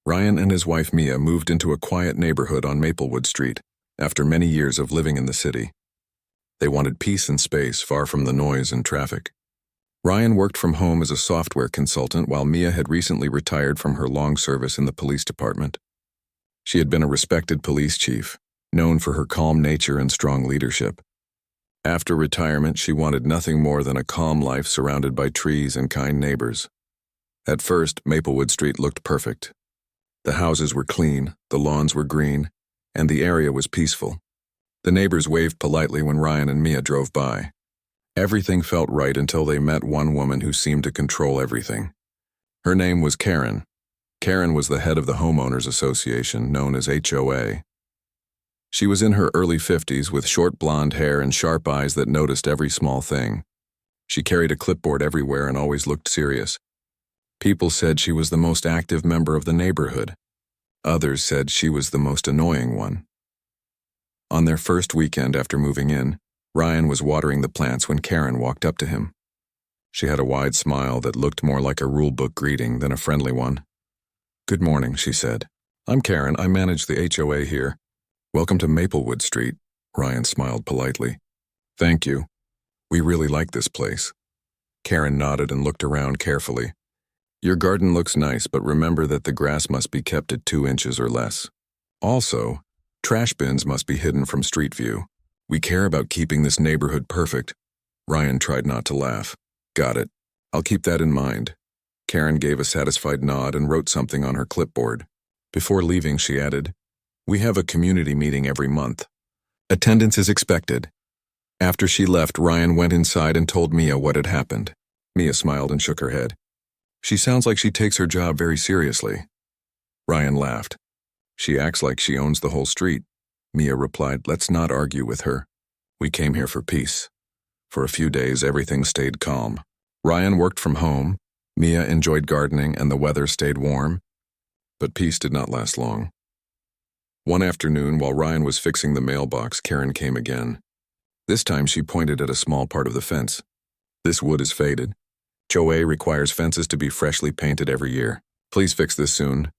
Ryan and his wife Mia moved into a quiet neighborhood on Maplewood Street after many years of living in the city. They wanted peace and space far from the noise and traffic. Ryan worked from home as a software consultant while Mia had recently retired from her long service in the police department. She had been a respected police chief, known for her calm nature and strong leadership. After retirement, she wanted nothing more than a calm life surrounded by trees and kind neighbors. At first, Maplewood Street looked perfect. The houses were clean, the lawns were green, and the area was peaceful. The neighbors waved politely when Ryan and Mia drove by. Everything felt right until they met one woman who seemed to control everything. Her name was Karen. Karen was the head of the Homeowners Association, known as HOA. She was in her early 50s with short blonde hair and sharp eyes that noticed every small thing. She carried a clipboard everywhere and always looked serious. People said she was the most active member of the neighborhood. Others said she was the most annoying one. On their first weekend after moving in, Ryan was watering the plants when Karen walked up to him. She had a wide smile that looked more like a rule-book greeting than a friendly one. "Good morning," she said. "I'm Karen. I manage the HOA here. Welcome to Maplewood Street." Ryan smiled politely. "Thank you. We really like this place." Karen nodded and looked around carefully. "Your garden looks nice, but remember that the grass must be kept at 2 inches or less. Also, trash bins must be hidden from street view. We care about keeping this neighborhood perfect." Ryan tried not to laugh. "Got it. I'll keep that in mind." Karen gave a satisfied nod and wrote something on her clipboard. Before leaving, she added, "We have a community meeting every month. Attendance is expected." After she left, Ryan went inside and told Mia what had happened. Mia smiled and shook her head. "She sounds like she takes her job very seriously." Ryan laughed. "She acts like she owns the whole street." Mia replied, "Let's not argue with her. We came here for peace." For a few days, everything stayed calm. Ryan worked from home, Mia enjoyed gardening, and the weather stayed warm. But peace did not last long. One afternoon, while Ryan was fixing the mailbox, Karen came again. This time she pointed at a small part of the fence. "This wood is faded. HOA requires fences to be freshly painted every year. Please fix this soon."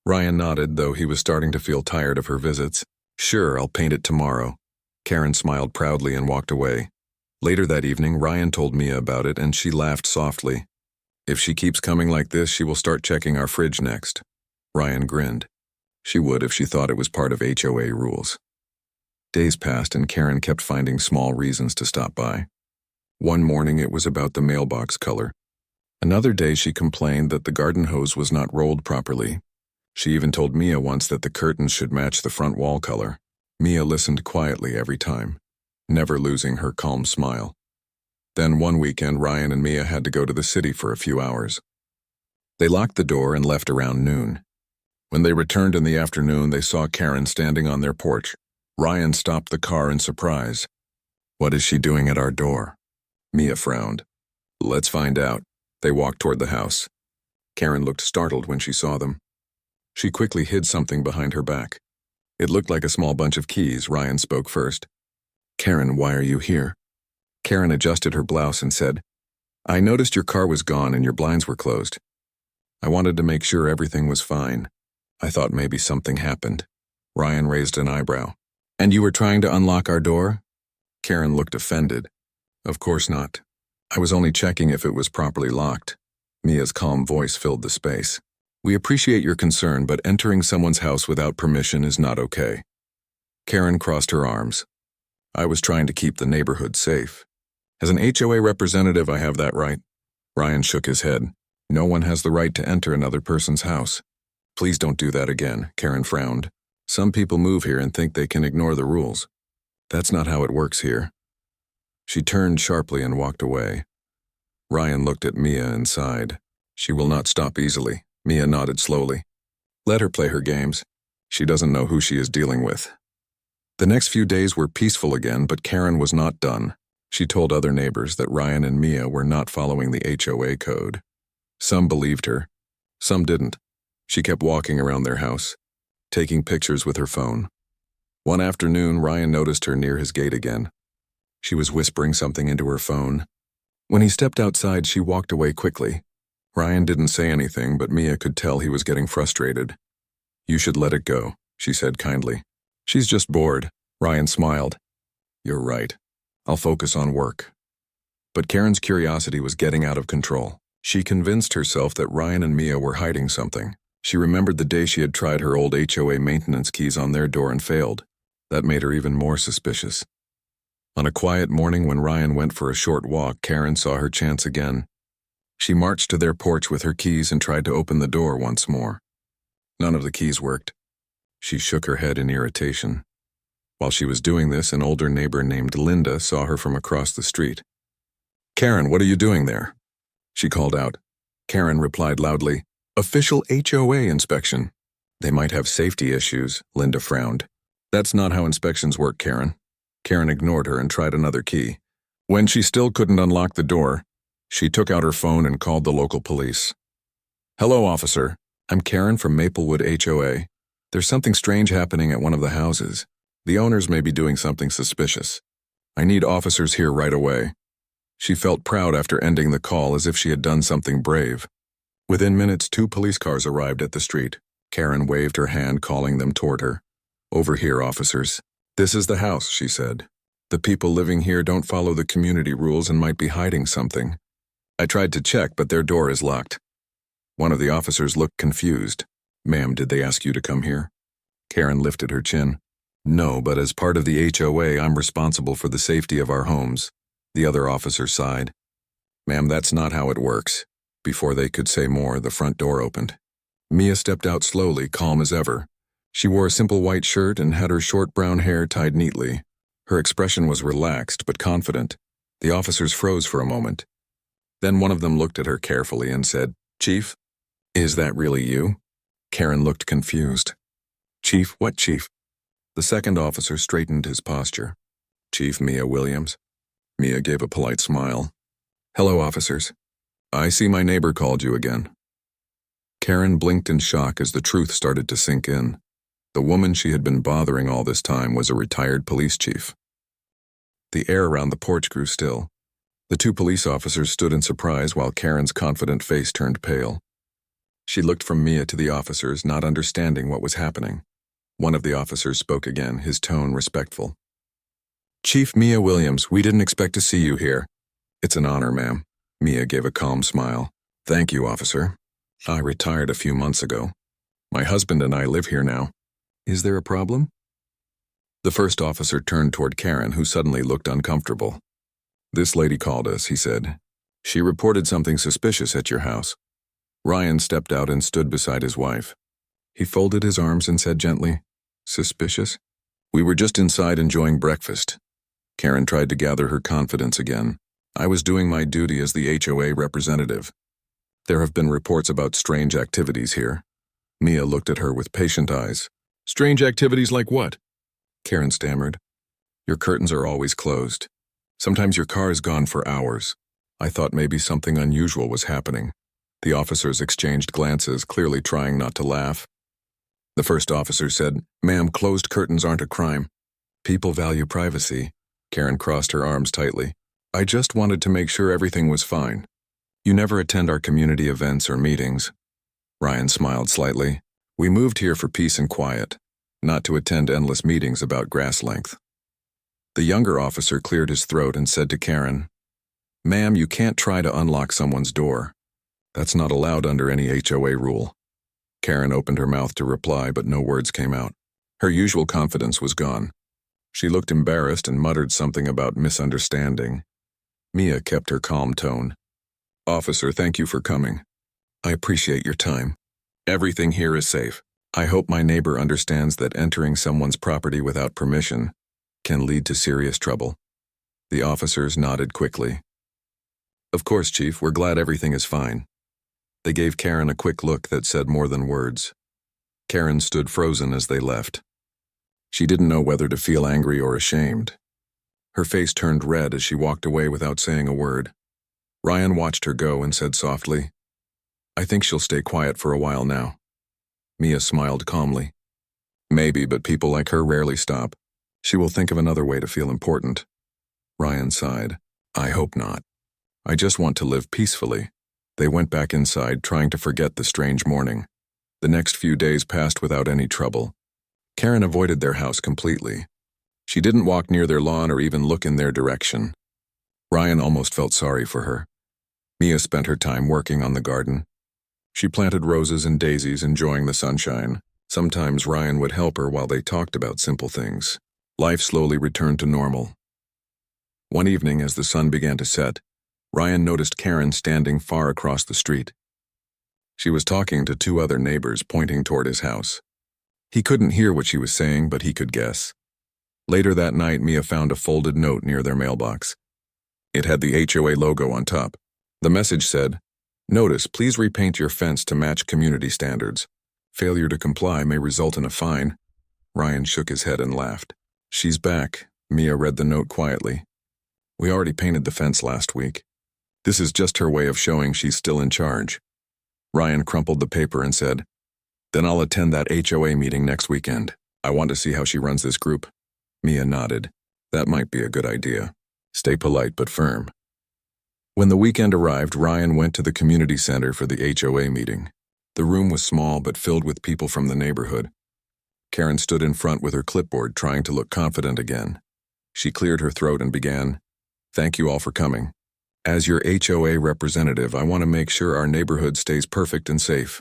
Ryan nodded, though he was starting to feel tired of her visits. "Sure, I'll paint it tomorrow." Karen smiled proudly and walked away. Later that evening, Ryan told Mia about it, and she laughed softly. "If she keeps coming like this, she will start checking our fridge next." Ryan grinned. She would if she thought it was part of HOA rules. Days passed and Karen kept finding small reasons to stop by. One morning it was about the mailbox color. Another day she complained that the garden hose was not rolled properly. She even told Mia once that the curtains should match the front wall color. Mia listened quietly every time, never losing her calm smile. Then one weekend, Ryan and Mia had to go to the city for a few hours. They locked the door and left around noon. When they returned in the afternoon, they saw Karen standing on their porch. Ryan stopped the car in surprise. "What is she doing at our door?" Mia frowned. "Let's find out." They walked toward the house. Karen looked startled when she saw them. She quickly hid something behind her back. It looked like a small bunch of keys. Ryan spoke first. "Karen, why are you here?" Karen adjusted her blouse and said, "I noticed your car was gone and your blinds were closed. I wanted to make sure everything was fine. I thought maybe something happened." Ryan raised an eyebrow. "And you were trying to unlock our door?" Karen looked offended. "Of course not. I was only checking if it was properly locked." Mia's calm voice filled the space. "We appreciate your concern, but entering someone's house without permission is not okay." Karen crossed her arms. "I was trying to keep the neighborhood safe. As an HOA representative, I have that right." Ryan shook his head. "No one has the right to enter another person's house." "Please don't do that again," Karen frowned. "Some people move here and think they can ignore the rules. That's not how it works here." She turned sharply and walked away. Ryan looked at Mia and sighed. "She will not stop easily." Mia nodded slowly. "Let her play her games. She doesn't know who she is dealing with." The next few days were peaceful again, but Karen was not done. She told other neighbors that Ryan and Mia were not following the HOA code. Some believed her. Some didn't. She kept walking around their house, taking pictures with her phone. One afternoon, Ryan noticed her near his gate again. She was whispering something into her phone. When he stepped outside, she walked away quickly. Ryan didn't say anything, but Mia could tell he was getting frustrated. "You should let it go," she said kindly. "She's just bored." Ryan smiled. "You're right. I'll focus on work." But Karen's curiosity was getting out of control. She convinced herself that Ryan and Mia were hiding something. She remembered the day she had tried her old HOA maintenance keys on their door and failed. That made her even more suspicious. On a quiet morning when Ryan went for a short walk, Karen saw her chance again. She marched to their porch with her keys and tried to open the door once more. None of the keys worked. She shook her head in irritation. While she was doing this, an older neighbor named Linda saw her from across the street. "Karen, what are you doing there?" she called out. Karen replied loudly, "Official HOA inspection." "They might have safety issues," Linda frowned. "That's not how inspections work, Karen." Karen ignored her and tried another key. When she still couldn't unlock the door, she took out her phone and called the local police. "Hello, officer. I'm Karen from Maplewood HOA. There's something strange happening at one of the houses. The owners may be doing something suspicious. I need officers here right away." She felt proud after ending the call, as if she had done something brave. Within minutes, 2 police cars arrived at the street. Karen waved her hand, calling them toward her. "Over here, officers." "This is the house," she said. "The people living here don't follow the community rules and might be hiding something. I tried to check, but their door is locked." One of the officers looked confused. "Ma'am, did they ask you to come here?" Karen lifted her chin. "No, but as part of the HOA, I'm responsible for the safety of our homes." The other officer sighed. "Ma'am, that's not how it works." Before they could say more, the front door opened. Mia stepped out slowly, calm as ever. She wore a simple white shirt and had her short brown hair tied neatly. Her expression was relaxed but confident. The officers froze for a moment. Then one of them looked at her carefully and said, "Chief, is that really you?" Karen looked confused. "Chief, what chief?" The second officer straightened his posture. "Chief Mia Williams." Mia gave a polite smile. "Hello, officers. I see my neighbor called you again." Karen blinked in shock as the truth started to sink in. The woman she had been bothering all this time was a retired police chief. The air around the porch grew still. The 2 police officers stood in surprise while Karen's confident face turned pale. She looked from Mia to the officers, not understanding what was happening. One of the officers spoke again, his tone respectful. "Chief Mia Williams, we didn't expect to see you here." "It's an honor, ma'am." Mia gave a calm smile. "Thank you, officer. I retired a few months ago. My husband and I live here now. Is there a problem?" The first officer turned toward Karen, who suddenly looked uncomfortable. "This lady called us," he said. "She reported something suspicious at your house." Ryan stepped out and stood beside his wife. He folded his arms and said gently, "Suspicious?" "We were just inside enjoying breakfast." Karen tried to gather her confidence again. "I was doing my duty as the HOA representative. There have been reports about strange activities here." Mia looked at her with patient eyes. "Strange activities like what?" Karen stammered. "Your curtains are always closed. Sometimes your car is gone for hours. I thought maybe something unusual was happening." The officers exchanged glances, clearly trying not to laugh. The first officer said, "Ma'am, closed curtains aren't a crime. People value privacy." Karen crossed her arms tightly. "I just wanted to make sure everything was fine. You never attend our community events or meetings." Ryan smiled slightly. "We moved here for peace and quiet, not to attend endless meetings about grass length." The younger officer cleared his throat and said to Karen, "Ma'am, you can't try to unlock someone's door. That's not allowed under any HOA rule." Karen opened her mouth to reply, but no words came out. Her usual confidence was gone. She looked embarrassed and muttered something about misunderstanding. Mia kept her calm tone. "Officer, thank you for coming. I appreciate your time. Everything here is safe. I hope my neighbor understands that entering someone's property without permission can lead to serious trouble." The officers nodded quickly. "Of course, Chief, we're glad everything is fine." They gave Karen a quick look that said more than words. Karen stood frozen as they left. She didn't know whether to feel angry or ashamed. Her face turned red as she walked away without saying a word. Ryan watched her go and said softly, "I think she'll stay quiet for a while now." Mia smiled calmly. "Maybe, but people like her rarely stop. She will think of another way to feel important." Ryan sighed. "I hope not. I just want to live peacefully." They went back inside, trying to forget the strange morning. The next few days passed without any trouble. Karen avoided their house completely. She didn't walk near their lawn or even look in their direction. Ryan almost felt sorry for her. Mia spent her time working on the garden. She planted roses and daisies, enjoying the sunshine. Sometimes Ryan would help her while they talked about simple things. Life slowly returned to normal. One evening, as the sun began to set, Ryan noticed Karen standing far across the street. She was talking to two other neighbors, pointing toward his house. He couldn't hear what she was saying, but he could guess. Later that night, Mia found a folded note near their mailbox. It had the HOA logo on top. The message said, "Notice, please repaint your fence to match community standards. Failure to comply may result in a fine." Ryan shook his head and laughed. "She's back," Mia read the note quietly. "We already painted the fence last week. This is just her way of showing she's still in charge." Ryan crumpled the paper and said, "Then I'll attend that HOA meeting next weekend. I want to see how she runs this group." Mia nodded. "That might be a good idea. Stay polite but firm." When the weekend arrived, Ryan went to the community center for the HOA meeting. The room was small but filled with people from the neighborhood. Karen stood in front with her clipboard, trying to look confident again. She cleared her throat and began, "Thank you all for coming. As your HOA representative, I want to make sure our neighborhood stays perfect and safe."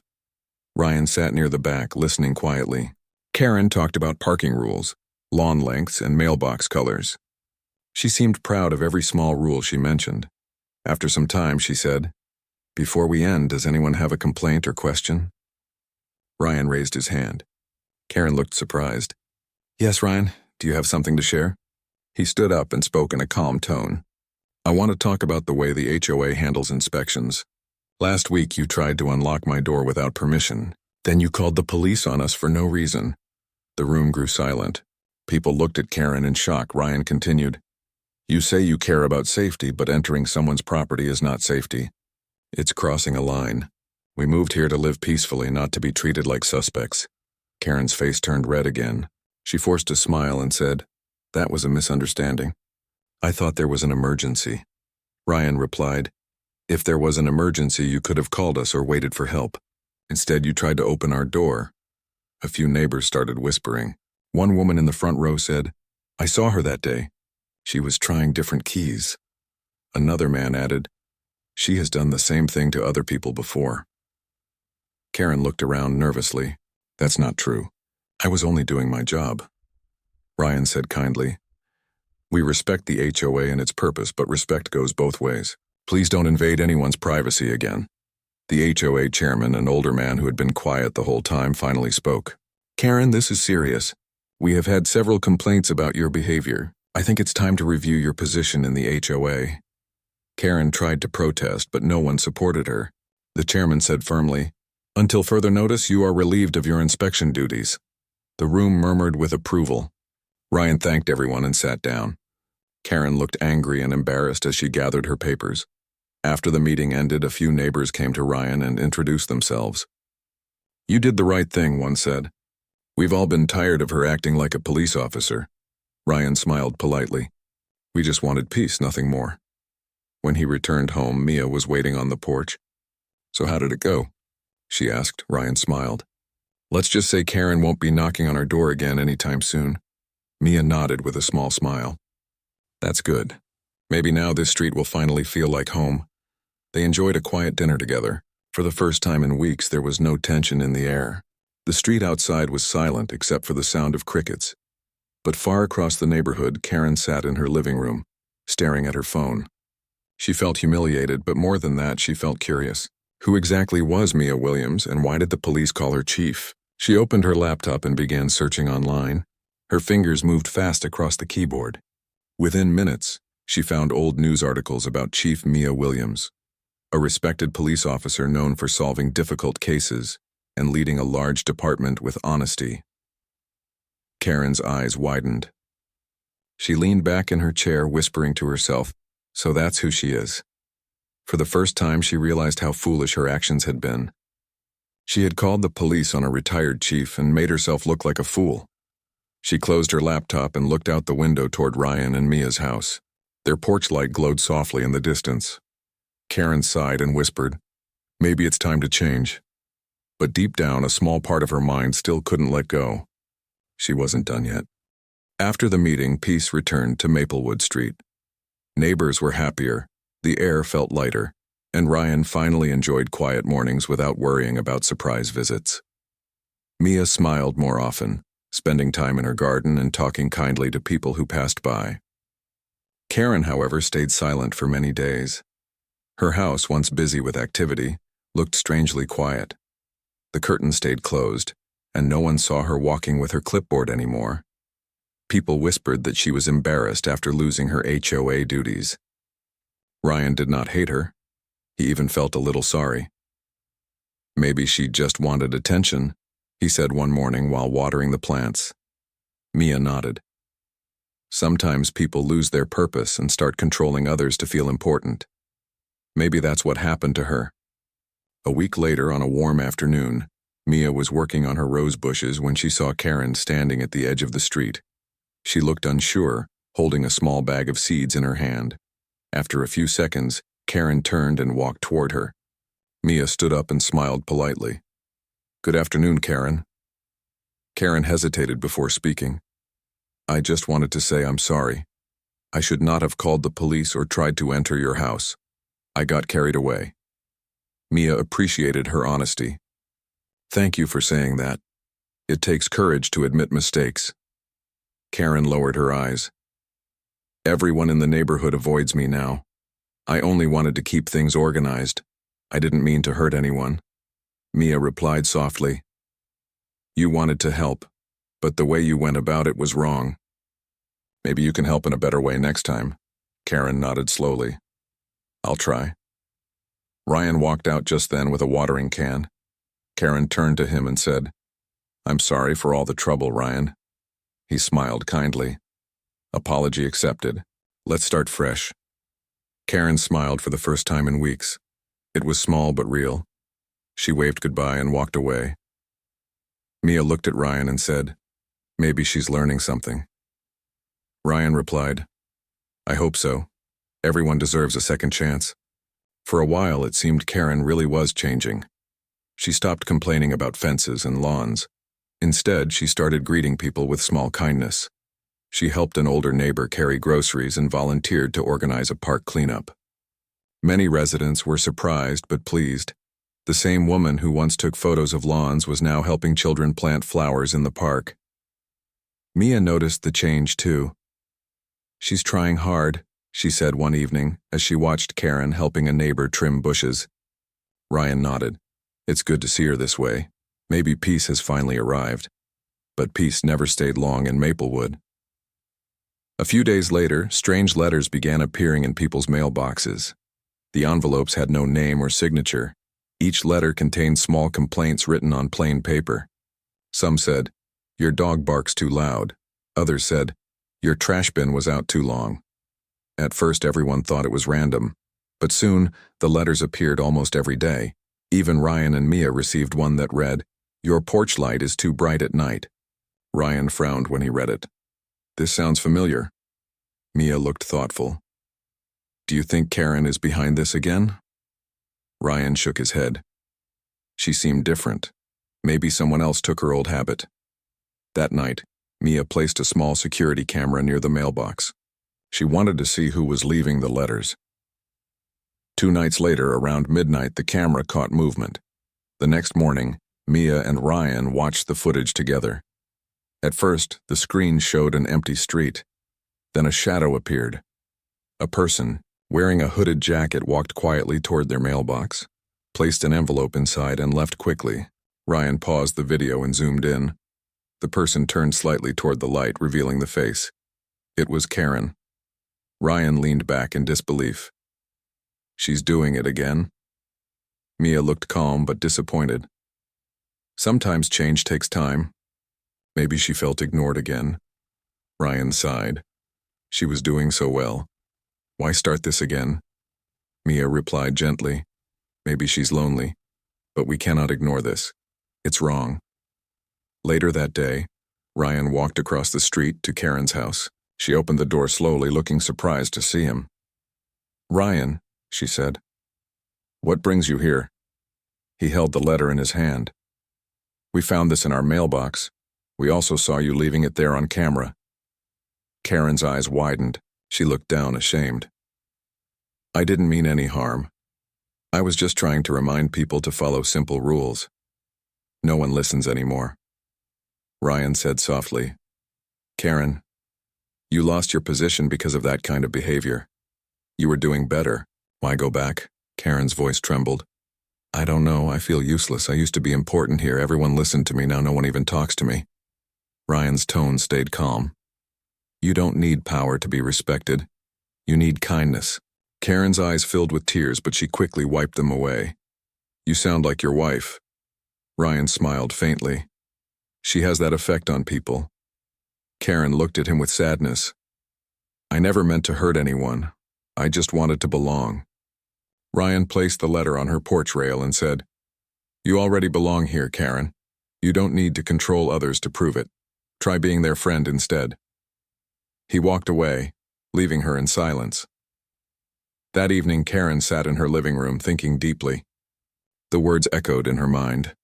Ryan sat near the back, listening quietly. Karen talked about parking rules, lawn lengths, and mailbox colors. She seemed proud of every small rule she mentioned. After some time, she said, "Before we end, does anyone have a complaint or question?" Ryan raised his hand. Karen looked surprised. "Yes, Ryan, do you have something to share?" He stood up and spoke in a calm tone. "I want to talk about the way the HOA handles inspections. Last week you tried to unlock my door without permission. Then you called the police on us for no reason." The room grew silent. People looked at Karen in shock. Ryan continued, "You say you care about safety, but entering someone's property is not safety. It's crossing a line. We moved here to live peacefully, not to be treated like suspects." Karen's face turned red again. She forced a smile and said, "That was a misunderstanding. I thought there was an emergency." Ryan replied, "If there was an emergency, you could have called us or waited for help. Instead, you tried to open our door." A few neighbors started whispering. One woman in the front row said, "I saw her that day. She was trying different keys." Another man added, "She has done the same thing to other people before." Karen looked around nervously. "That's not true. I was only doing my job." Ryan said kindly, "We respect the HOA and its purpose, but respect goes both ways. Please don't invade anyone's privacy again." The HOA chairman, an older man who had been quiet the whole time, finally spoke. "Karen, this is serious. We have had several complaints about your behavior. I think it's time to review your position in the HOA." Karen tried to protest, but no one supported her. The chairman said firmly, "Until further notice, you are relieved of your inspection duties." The room murmured with approval. Ryan thanked everyone and sat down. Karen looked angry and embarrassed as she gathered her papers. After the meeting ended, a few neighbors came to Ryan and introduced themselves. "You did the right thing," one said. "We've all been tired of her acting like a police officer." Ryan smiled politely. "We just wanted peace, nothing more." When he returned home, Mia was waiting on the porch. "So how did it go?" she asked. Ryan smiled. "Let's just say Karen won't be knocking on our door again anytime soon." Mia nodded with a small smile. "That's good. Maybe now this street will finally feel like home." They enjoyed a quiet dinner together. For the first time in weeks, there was no tension in the air. The street outside was silent except for the sound of crickets. But far across the neighborhood, Karen sat in her living room, staring at her phone. She felt humiliated, but more than that, she felt curious. Who exactly was Mia Williams, and why did the police call her chief? She opened her laptop and began searching online. Her fingers moved fast across the keyboard. Within minutes, she found old news articles about Chief Mia Williams, a respected police officer known for solving difficult cases and leading a large department with honesty. Karen's eyes widened. She leaned back in her chair, whispering to herself, "So that's who she is." For the first time, she realized how foolish her actions had been. She had called the police on a retired chief and made herself look like a fool. She closed her laptop and looked out the window toward Ryan and Mia's house. Their porch light glowed softly in the distance. Karen sighed and whispered, Maybe it's time to change. But deep down, a small part of her mind still couldn't let go. She wasn't done yet. After the meeting, peace returned to Maplewood Street. Neighbors were happier, the air felt lighter, and Ryan finally enjoyed quiet mornings without worrying about surprise visits. Mia smiled more often, spending time in her garden and talking kindly to people who passed by. Karen, however, stayed silent for many days. Her house, once busy with activity, looked strangely quiet. The curtains stayed closed, and no one saw her walking with her clipboard anymore. People whispered that she was embarrassed after losing her HOA duties. Ryan did not hate her. He even felt a little sorry. Maybe she just wanted attention, he said one morning while watering the plants. Mia nodded. Sometimes people lose their purpose and start controlling others to feel important. Maybe that's what happened to her. A week later, on a warm afternoon, Mia was working on her rose bushes when she saw Karen standing at the edge of the street. She looked unsure, holding a small bag of seeds in her hand. After a few seconds, Karen turned and walked toward her. Mia stood up and smiled politely. "Good afternoon, Karen." Karen hesitated before speaking. "I just wanted to say I'm sorry. I should not have called the police or tried to enter your house. I got carried away." Mia appreciated her honesty. "Thank you for saying that. It takes courage to admit mistakes." Karen lowered her eyes. "Everyone in the neighborhood avoids me now. I only wanted to keep things organized. I didn't mean to hurt anyone." Mia replied softly. "You wanted to help, but the way you went about it was wrong. Maybe you can help in a better way next time." Karen nodded slowly. "I'll try." Ryan walked out just then with a watering can. Karen turned to him and said, "I'm sorry for all the trouble, Ryan." He smiled kindly. "Apology accepted. Let's start fresh." Karen smiled for the first time in weeks. It was small but real. She waved goodbye and walked away. Mia looked at Ryan and said, "Maybe she's learning something." Ryan replied, "I hope so. Everyone deserves a second chance." For a while, it seemed Karen really was changing. She stopped complaining about fences and lawns. Instead, she started greeting people with small kindness. She helped an older neighbor carry groceries and volunteered to organize a park cleanup. Many residents were surprised but pleased. The same woman who once took photos of lawns was now helping children plant flowers in the park. Mia noticed the change too. "She's trying hard," she said one evening as she watched Karen helping a neighbor trim bushes. Ryan nodded. "It's good to see her this way. Maybe peace has finally arrived." But peace never stayed long in Maplewood. A few days later, strange letters began appearing in people's mailboxes. The envelopes had no name or signature. Each letter contained small complaints written on plain paper. Some said, "Your dog barks too loud." Others said, "Your trash bin was out too long." At first, everyone thought it was random, but soon the letters appeared almost every day. Even Ryan and Mia received one that read, "Your porch light is too bright at night." Ryan frowned when he read it. "This sounds familiar." Mia looked thoughtful. "Do you think Karen is behind this again?" Ryan shook his head. She seemed different. Maybe someone else took her old habit. That night, Mia placed a small security camera near the mailbox. She wanted to see who was leaving the letters. 2 nights later, around midnight, the camera caught movement. The next morning, Mia and Ryan watched the footage together. At first, the screen showed an empty street. Then a shadow appeared. A person, wearing a hooded jacket, walked quietly toward their mailbox, placed an envelope inside, and left quickly. Ryan paused the video and zoomed in. The person turned slightly toward the light, revealing the face. It was Karen. Ryan leaned back in disbelief. "She's doing it again?" Mia looked calm but disappointed. "Sometimes change takes time." Maybe she felt ignored again. Ryan sighed. She was doing so well. Why start this again? Mia replied gently. "Maybe she's lonely, but we cannot ignore this. It's wrong." Later that day, Ryan walked across the street to Karen's house. She opened the door slowly, looking surprised to see him. "Ryan," she said. "What brings you here?" He held the letter in his hand. "We found this in our mailbox. We also saw you leaving it there on camera." Karen's eyes widened. She looked down, ashamed. "I didn't mean any harm. I was just trying to remind people to follow simple rules. No one listens anymore." Ryan said softly, "Karen, you lost your position because of that kind of behavior. You were doing better. Why go back?" Karen's voice trembled. "I don't know. I feel useless. I used to be important here. Everyone listened to me. Now no one even talks to me." Ryan's tone stayed calm. "You don't need power to be respected. You need kindness." Karen's eyes filled with tears, but she quickly wiped them away. "You sound like your wife." Ryan smiled faintly. "She has that effect on people." Karen looked at him with sadness. "I never meant to hurt anyone. I just wanted to belong." Ryan placed the letter on her porch rail and said, "You already belong here, Karen. You don't need to control others to prove it. Try being their friend instead." He walked away, leaving her in silence. That evening, Karen sat in her living room thinking deeply. The words echoed in her mind.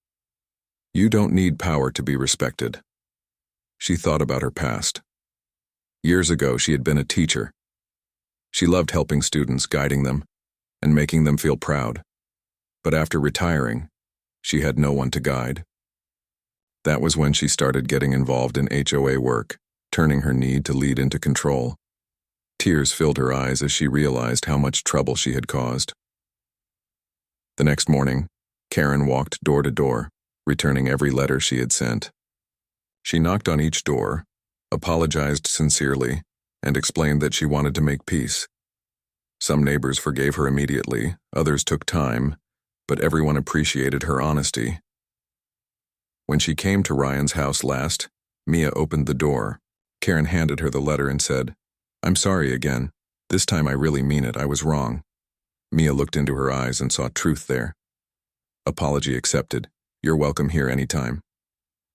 "You don't need power to be respected." She thought about her past. Years ago, she had been a teacher. She loved helping students, guiding them, and making them feel proud. But after retiring, she had no one to guide. That was when she started getting involved in HOA work, turning her need to lead into control. Tears filled her eyes as she realized how much trouble she had caused. The next morning, Karen walked door to door, returning every letter she had sent. She knocked on each door, apologized sincerely, and explained that she wanted to make peace. Some neighbors forgave her immediately, others took time, but everyone appreciated her honesty. When she came to Ryan's house last, Mia opened the door. Karen handed her the letter and said, "I'm sorry again. This time I really mean it. I was wrong." Mia looked into her eyes and saw truth there. "Apology accepted. You're welcome here anytime."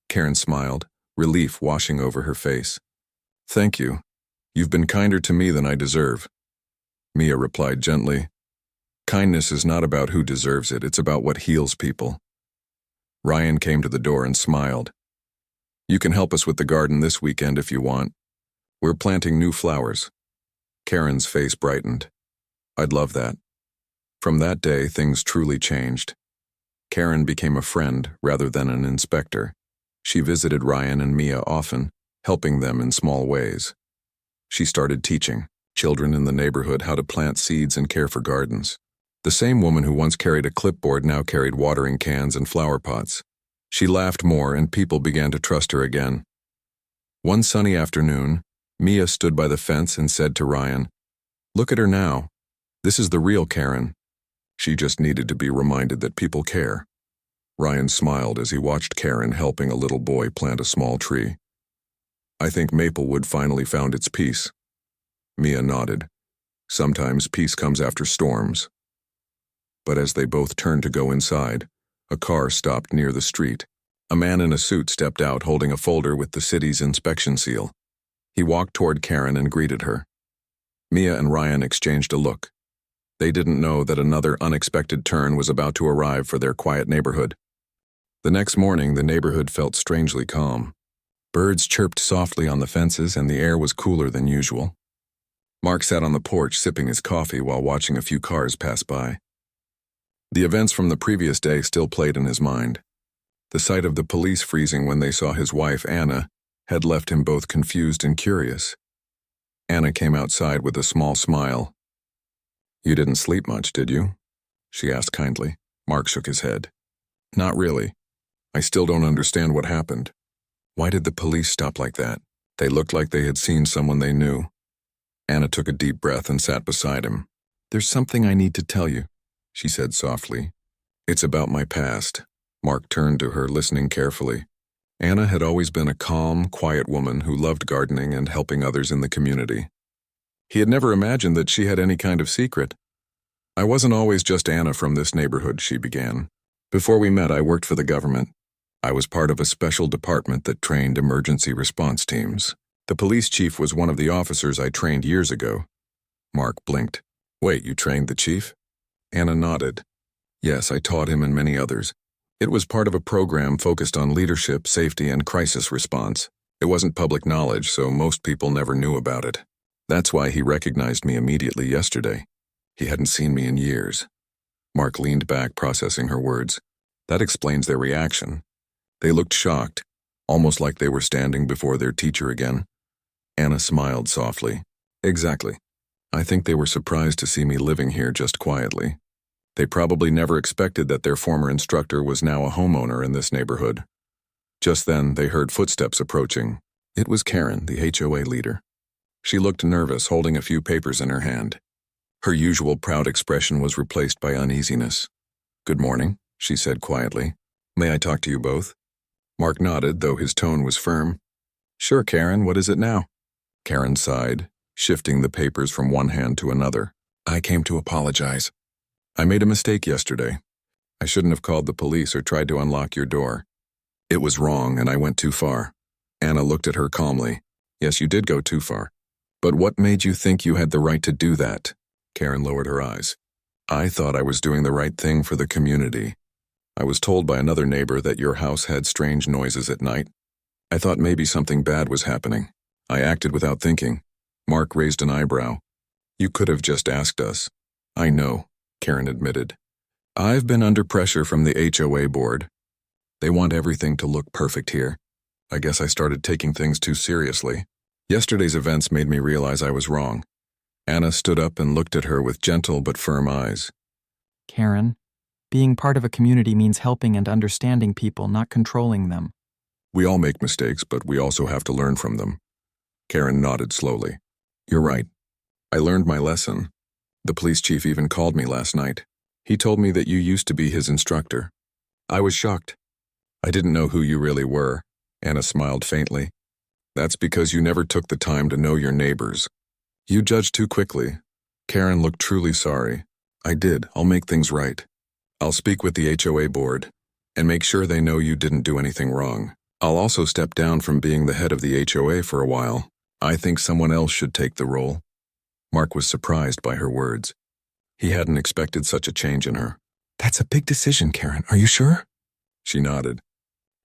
Karen smiled, relief washing over her face. "Thank you. You've been kinder to me than I deserve." Mia replied gently, "Kindness is not about who deserves it. It's about what heals people." Ryan came to the door and smiled. "You can help us with the garden this weekend if you want. We're planting new flowers." Karen's face brightened. "I'd love that." From that day, things truly changed. Karen became a friend rather than an inspector. She visited Ryan and Mia often, helping them in small ways. She started teaching children in the neighborhood how to plant seeds and care for gardens. The same woman who once carried a clipboard now carried watering cans and flower pots. She laughed more and people began to trust her again. One sunny afternoon, Mia stood by the fence and said to Ryan, "Look at her now. This is the real Karen." She just needed to be reminded that people care. Ryan smiled as he watched Karen helping a little boy plant a small tree. "I think Maplewood finally found its peace." Mia nodded. Sometimes peace comes after storms. But as they both turned to go inside, a car stopped near the street. A man in a suit stepped out holding a folder with the city's inspection seal. He walked toward Karen and greeted her. Mia and Ryan exchanged a look. They didn't know that another unexpected turn was about to arrive for their quiet neighborhood. The next morning, the neighborhood felt strangely calm. Birds chirped softly on the fences and the air was cooler than usual. Mark sat on the porch sipping his coffee while watching a few cars pass by. The events from the previous day still played in his mind. The sight of the police freezing when they saw his wife, Anna, had left him both confused and curious. Anna came outside with a small smile. "You didn't sleep much, did you?" she asked kindly. Mark shook his head. "Not really. I still don't understand what happened. Why did the police stop like that? They looked like they had seen someone they knew." Anna took a deep breath and sat beside him. "There's something I need to tell you," she said softly. "It's about my past." Mark turned to her, listening carefully. Anna had always been a calm, quiet woman who loved gardening and helping others in the community. He had never imagined that she had any kind of secret. "I wasn't always just Anna from this neighborhood," she began. "Before we met, I worked for the government. I was part of a special department that trained emergency response teams. The police chief was one of the officers I trained years ago." Mark blinked. "Wait, you trained the chief?" Anna nodded. Yes, I taught him and many others. It was part of a program focused on leadership, safety, and crisis response. It wasn't public knowledge, so most people never knew about it. That's why he recognized me immediately yesterday. He hadn't seen me in years. Mark leaned back, processing her words. That explains their reaction. They looked shocked, almost like they were standing before their teacher again. Anna smiled softly. Exactly. I think they were surprised to see me living here just quietly. They probably never expected that their former instructor was now a homeowner in this neighborhood. Just then, they heard footsteps approaching. It was Karen, the HOA leader. She looked nervous, holding a few papers in her hand. Her usual proud expression was replaced by uneasiness. "Good morning," she said quietly. "May I talk to you both?" Mark nodded, though his tone was firm. "Sure, Karen, what is it now?" Karen sighed, shifting the papers from one hand to another. "I came to apologize. I made a mistake yesterday. I shouldn't have called the police or tried to unlock your door. It was wrong, and I went too far." Anna looked at her calmly. "Yes, you did go too far. But what made you think you had the right to do that?" Karen lowered her eyes. "I thought I was doing the right thing for the community. I was told by another neighbor that your house had strange noises at night. I thought maybe something bad was happening. I acted without thinking." Mark raised an eyebrow. "You could have just asked us." "I know," Karen admitted. "I've been under pressure from the HOA board. They want everything to look perfect here. I guess I started taking things too seriously. Yesterday's events made me realize I was wrong." Anna stood up and looked at her with gentle but firm eyes. Karen, being part of a community means helping and understanding people, not controlling them. "We all make mistakes, but we also have to learn from them." Karen nodded slowly. "You're right. I learned my lesson. The police chief even called me last night. He told me that you used to be his instructor. I was shocked. I didn't know who you really were." Anna smiled faintly. "That's because you never took the time to know your neighbors. You judged too quickly." Karen looked truly sorry. "I did. I'll make things right. I'll speak with the HOA board and make sure they know you didn't do anything wrong. I'll also step down from being the head of the HOA for a while. I think someone else should take the role." Mark was surprised by her words. He hadn't expected such a change in her. "That's a big decision, Karen. Are you sure?" She nodded.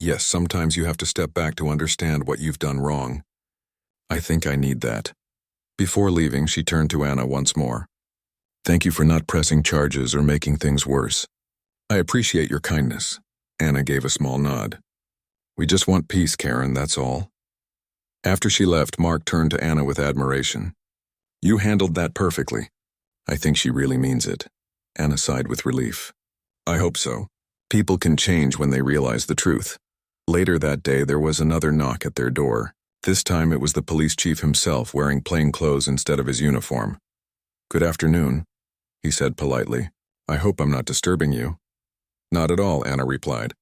"Yes, sometimes you have to step back to understand what you've done wrong. I think I need that." Before leaving, she turned to Anna once more. "Thank you for not pressing charges or making things worse. I appreciate your kindness." Anna gave a small nod. "We just want peace, Karen, that's all." After she left, Mark turned to Anna with admiration. "You handled that perfectly. I think she really means it." Anna sighed with relief. "I hope so. People can change when they realize the truth." Later that day, there was another knock at their door. This time it was the police chief himself, wearing plain clothes instead of his uniform. "Good afternoon," he said politely. "I hope I'm not disturbing you." "Not at all," Anna replied.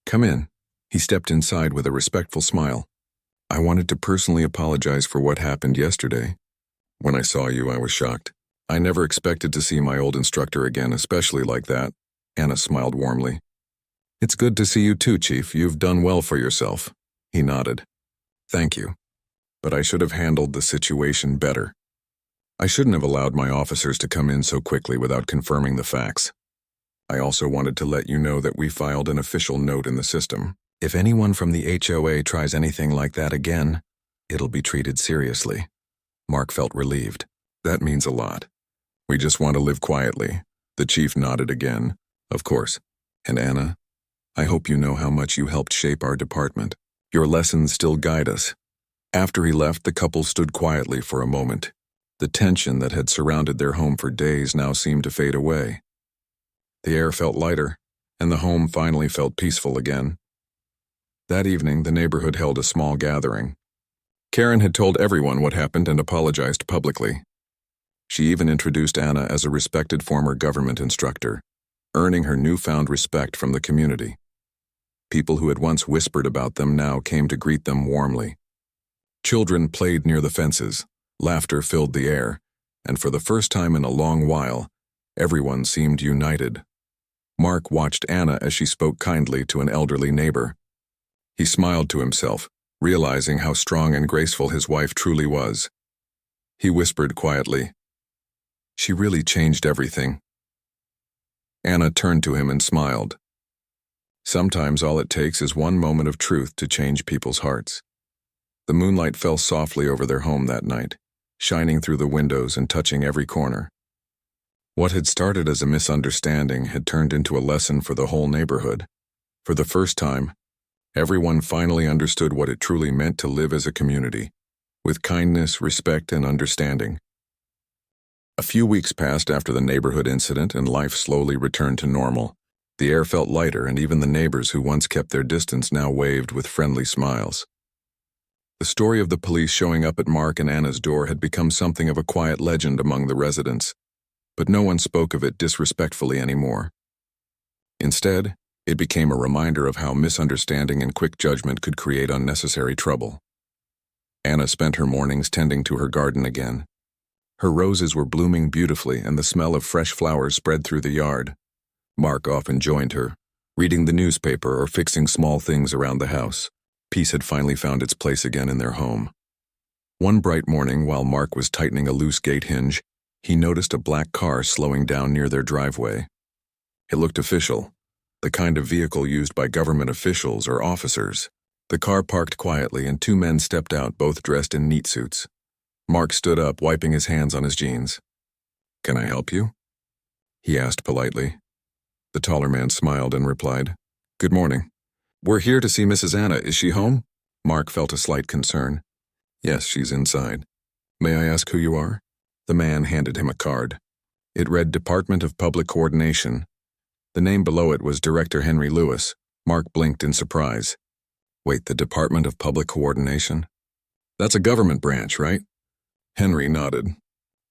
"Come in." He stepped inside with a respectful smile. "I wanted to personally apologize for what happened yesterday. When I saw you, I was shocked. I never expected to see my old instructor again, especially like that." Anna smiled warmly. "It's good to see you too, Chief. You've done well for yourself." He nodded. "Thank you. But I should have handled the situation better. I shouldn't have allowed my officers to come in so quickly without confirming the facts. I also wanted to let you know that we filed an official note in the system. If anyone from the HOA tries anything like that again, it'll be treated seriously." Mark felt relieved. "That means a lot. We just want to live quietly." The chief nodded again. "Of course. And Anna, I hope you know how much you helped shape our department. Your lessons still guide us." After he left, the couple stood quietly for a moment. The tension that had surrounded their home for days now seemed to fade away. The air felt lighter, and the home finally felt peaceful again. That evening, the neighborhood held a small gathering. Karen had told everyone what happened and apologized publicly. She even introduced Anna as a respected former government instructor, earning her newfound respect from the community. People who had once whispered about them now came to greet them warmly. Children played near the fences, laughter filled the air, and for the first time in a long while, everyone seemed united. Mark watched Anna as she spoke kindly to an elderly neighbor. He smiled to himself, realizing how strong and graceful his wife truly was. He whispered quietly, "She really changed everything." Anna turned to him and smiled. Sometimes all it takes is one moment of truth to change people's hearts. The moonlight fell softly over their home that night, shining through the windows and touching every corner. What had started as a misunderstanding had turned into a lesson for the whole neighborhood. For the first time, everyone finally understood what it truly meant to live as a community, with kindness, respect, and understanding. A few weeks passed after the neighborhood incident, and life slowly returned to normal. The air felt lighter, and even the neighbors who once kept their distance now waved with friendly smiles. The story of the police showing up at Mark and Anna's door had become something of a quiet legend among the residents, but no one spoke of it disrespectfully anymore. Instead, it became a reminder of how misunderstanding and quick judgment could create unnecessary trouble. Anna spent her mornings tending to her garden again. Her roses were blooming beautifully, and the smell of fresh flowers spread through the yard. Mark often joined her, reading the newspaper or fixing small things around the house. Peace had finally found its place again in their home. One bright morning, while Mark was tightening a loose gate hinge, he noticed a black car slowing down near their driveway. It looked official, the kind of vehicle used by government officials or officers. The car parked quietly, and two men stepped out, both dressed in neat suits. Mark stood up, wiping his hands on his jeans. "Can I help you?" he asked politely. The taller man smiled and replied, "Good morning. We're here to see Mrs. Anna. Is she home?" Mark felt a slight concern. "Yes, she's inside. May I ask who you are?" The man handed him a card. It read Department of Public Coordination. The name below it was Director Henry Lewis. Mark blinked in surprise. "Wait, the Department of Public Coordination? That's a government branch, right?" Henry nodded.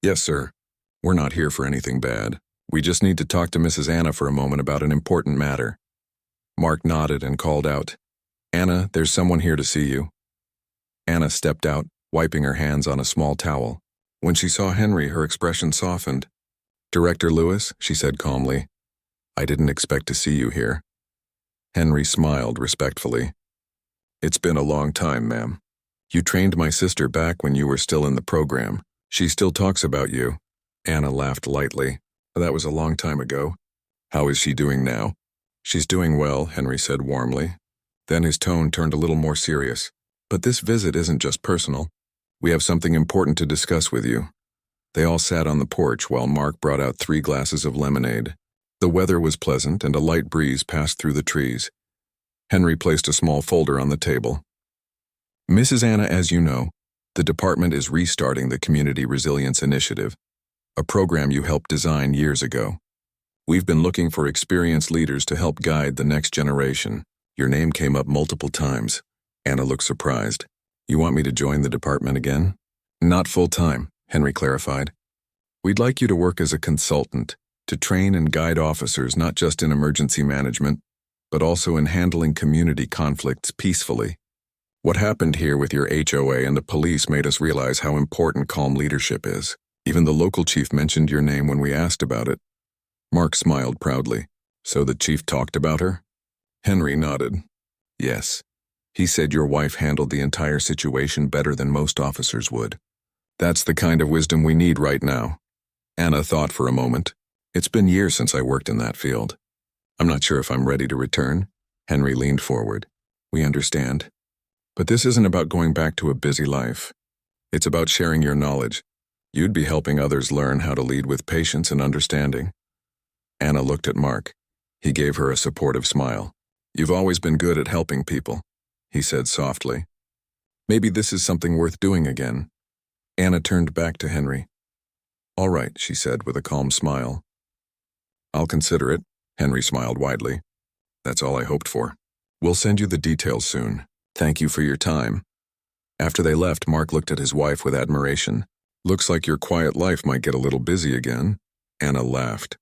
"Yes, sir. We're not here for anything bad. We just need to talk to Mrs. Anna for a moment about an important matter." Mark nodded and called out, "Anna, there's someone here to see you." Anna stepped out, wiping her hands on a small towel. When she saw Henry, her expression softened. "Director Lewis," she said calmly, "I didn't expect to see you here." Henry smiled respectfully. "It's been a long time, ma'am. You trained my sister back when you were still in the program. She still talks about you." Anna laughed lightly. "That was a long time ago. How is she doing now?" "She's doing well," Henry said warmly. Then his tone turned a little more serious. "But this visit isn't just personal. We have something important to discuss with you." They all sat on the porch while Mark brought out 3 glasses of lemonade. The weather was pleasant, and a light breeze passed through the trees. Henry placed a small folder on the table. "Mrs. Anna, as you know, the department is restarting the Community Resilience Initiative, a program you helped design years ago. We've been looking for experienced leaders to help guide the next generation. Your name came up multiple times." Anna looked surprised. "You want me to join the department again?" "Not full-time," Henry clarified. "We'd like you to work as a consultant, to train and guide officers not just in emergency management, but also in handling community conflicts peacefully. What happened here with your HOA and the police made us realize how important calm leadership is. Even the local chief mentioned your name when we asked about it." Mark smiled proudly. "So the chief talked about her?" Henry nodded. "Yes. He said your wife handled the entire situation better than most officers would. That's the kind of wisdom we need right now." Anna thought for a moment. "It's been years since I worked in that field. I'm not sure if I'm ready to return." Henry leaned forward. "We understand. But this isn't about going back to a busy life. It's about sharing your knowledge. You'd be helping others learn how to lead with patience and understanding." Anna looked at Mark. He gave her a supportive smile. "You've always been good at helping people," he said softly. "Maybe this is something worth doing again." Anna turned back to Henry. "All right," she said with a calm smile. "I'll consider it." Henry smiled widely. "That's all I hoped for. We'll send you the details soon. Thank you for your time." After they left, Mark looked at his wife with admiration. "Looks like your quiet life might get a little busy again." Anna laughed.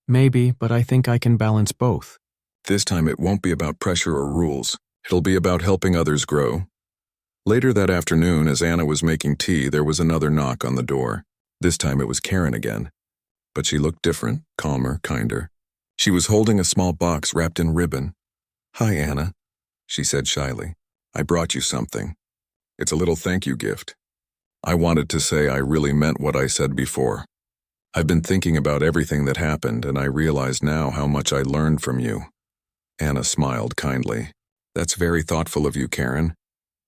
Maybe, but I think I can balance both. "This time it won't be about pressure or rules. It'll be about helping others grow." Later that afternoon, as Anna was making tea, there was another knock on the door. This time it was Karen again. But she looked different, calmer, kinder. She was holding a small box wrapped in ribbon. "Hi, Anna," she said shyly. "I brought you something. It's a little thank you gift. I wanted to say I really meant what I said before." I've been thinking about everything that happened, and I realize now how much I learned from you. Anna smiled kindly. That's very thoughtful of you, Karen.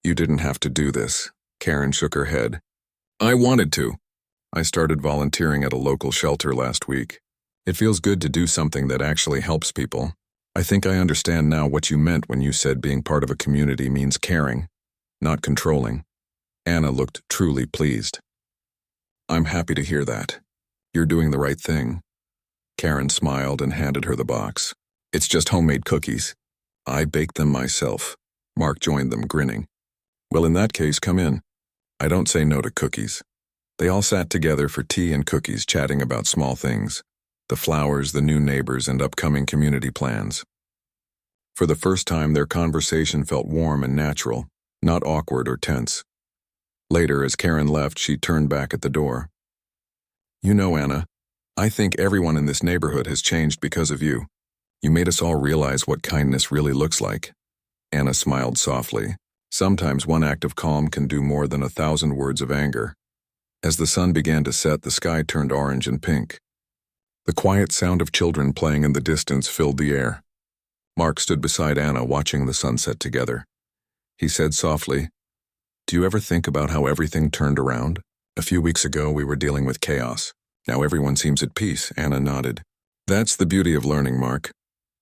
You didn't have to do this. Karen shook her head. I wanted to. I started volunteering at a local shelter last week. It feels good to do something that actually helps people. I think I understand now what you meant when you said being part of a community means caring, not controlling. Anna looked truly pleased. I'm happy to hear that. You're doing the right thing. Karen smiled and handed her the box. It's just homemade cookies. I baked them myself. Mark joined them, grinning. Well, in that case, come in. I don't say no to cookies. They all sat together for tea and cookies, chatting about small things. The flowers, the new neighbors, and upcoming community plans. For the first time, their conversation felt warm and natural, not awkward or tense. Later, as Karen left, she turned back at the door. You know, Anna, I think everyone in this neighborhood has changed because of you. You made us all realize what kindness really looks like. Anna smiled softly. Sometimes one act of calm can do more than 1,000 words of anger. As the sun began to set, the sky turned orange and pink. The quiet sound of children playing in the distance filled the air. Mark stood beside Anna, watching the sunset together. He said softly, Do you ever think about how everything turned around? A few weeks ago, we were dealing with chaos. Now everyone seems at peace. Anna nodded. That's the beauty of learning, Mark.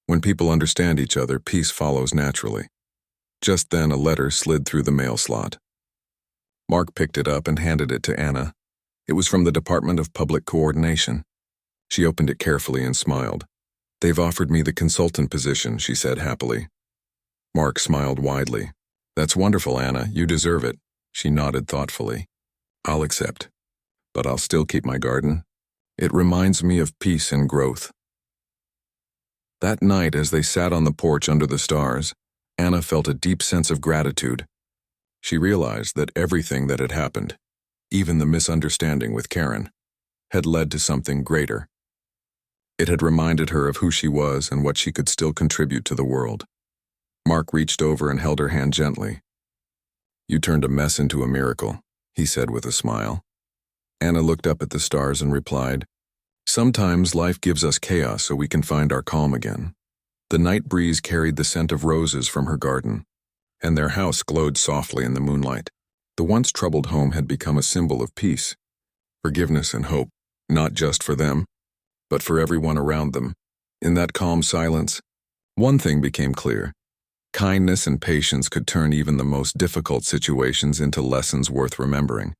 When people understand each other, peace follows naturally. Just then, a letter slid through the mail slot. Mark picked it up and handed it to Anna. It was from the Department of Public Coordination. She opened it carefully and smiled. They've offered me the consultant position, she said happily. Mark smiled widely. That's wonderful, Anna. You deserve it. She nodded thoughtfully. I'll accept. But I'll still keep my garden. It reminds me of peace and growth. That night, as they sat on the porch under the stars, Anna felt a deep sense of gratitude. She realized that everything that had happened, even the misunderstanding with Karen, had led to something greater. It had reminded her of who she was and what she could still contribute to the world. Mark reached over and held her hand gently. You turned a mess into a miracle, he said with a smile. Anna looked up at the stars and replied, Sometimes life gives us chaos so we can find our calm again. The night breeze carried the scent of roses from her garden, and their house glowed softly in the moonlight. The once troubled home had become a symbol of peace, forgiveness, and hope, not just for them, but for everyone around them. In that calm silence, one thing became clear. Kindness and patience could turn even the most difficult situations into lessons worth remembering.